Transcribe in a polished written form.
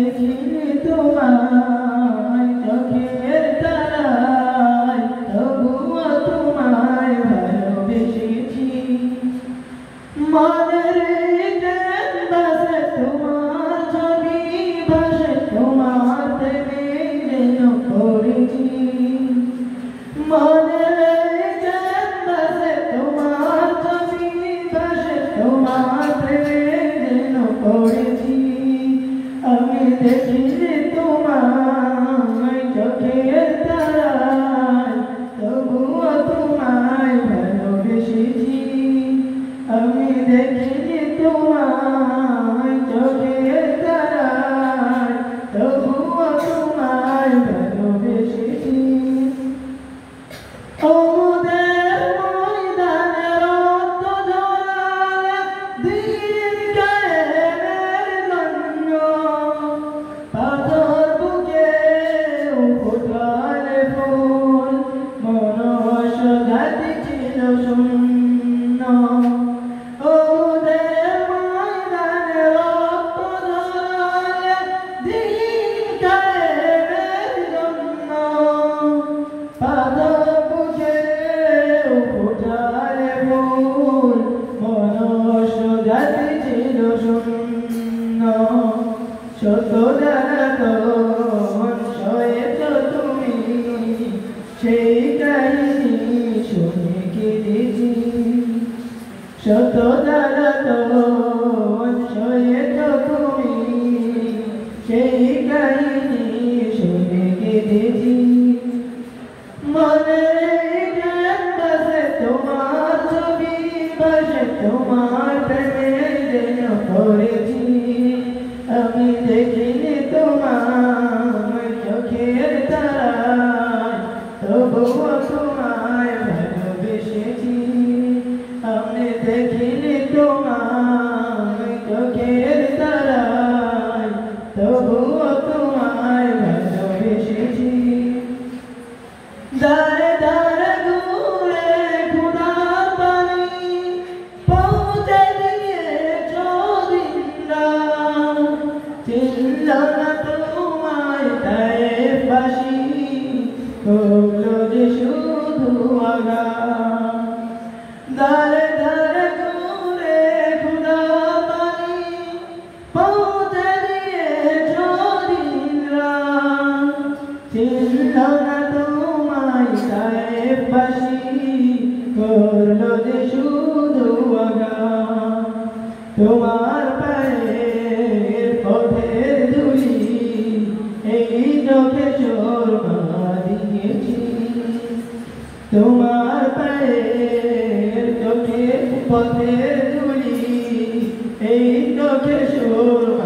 দেখিনি তোমায় চোখের তারায়, তবুও তোমায় ভালোবেসেছি। মনের ক্যানভাসে তোমার ছবি ভাসে, তোমার প্রেমে যেন পড়েছি। মনের ক্যানভাসে তোমার ছবি ভাসে, তোমার প্রেমে যেন পড়েছি। আমি দেখিনি তোমায় চোখের তারায়, তবুও তোমায় ভালোবেসেছি। আমি দেখিনি তোমায় চোখের তারায়, তবুও তোমায় ভালোবেসেছি। ওদের ময়দানে রক্ত ঝরালে দিন কায়েমের জন্য, পাথর বুকে ফুটালে ফুল, মনুষ্য জাতি ছিল শূন্য। ওদের ময়দানে রক্ত ঝরালে দিন কায়েমের জন্য, পাথর বুকে ফুটালে ফুল, মনুষ্য জাতি ছিল শূন্য। শত জ্বালাতন সয়েছ তুমি, সেই কাহিনী শুনে কেঁদেছি। শত জ্বালাতন সয়েছ তুমি, সেই কাহিনী শুনে কেঁদেছি। মনের ক্যানভাসে তোমার ছবি ভাসে, তোমার প্রেমে যেন পড়েছি। আমি দেখিনি তোমায় চোখের তারায়, তবুও তোমায় ভালোবেসেছি। আমি দেখিনি তোমায় চোখের তারায়, তবুও তোমায় ভালোবেসেছি। দাঁড়ে দাঁড়ে ঘুরে খুদার বাণী পৌঁছে দিয়েছ দিনরাত, ছিল না তোমায় তায়েফবাসী, করলো যে শুধু আঘাত। দাঁড়ে দাঁড়ে ঘুরে খুদার বাণী পৌঁছে দিয়েছ দিনরাত, ছিল না তায়েফবাসী, করলো যে শুধু আঘাত। তোমার পায়ের পথের ধুলি এই চোখে সুরমা দিয়েছি। তোমার পায়ের চোখে পথের ধুলি এই চোখে সুরমা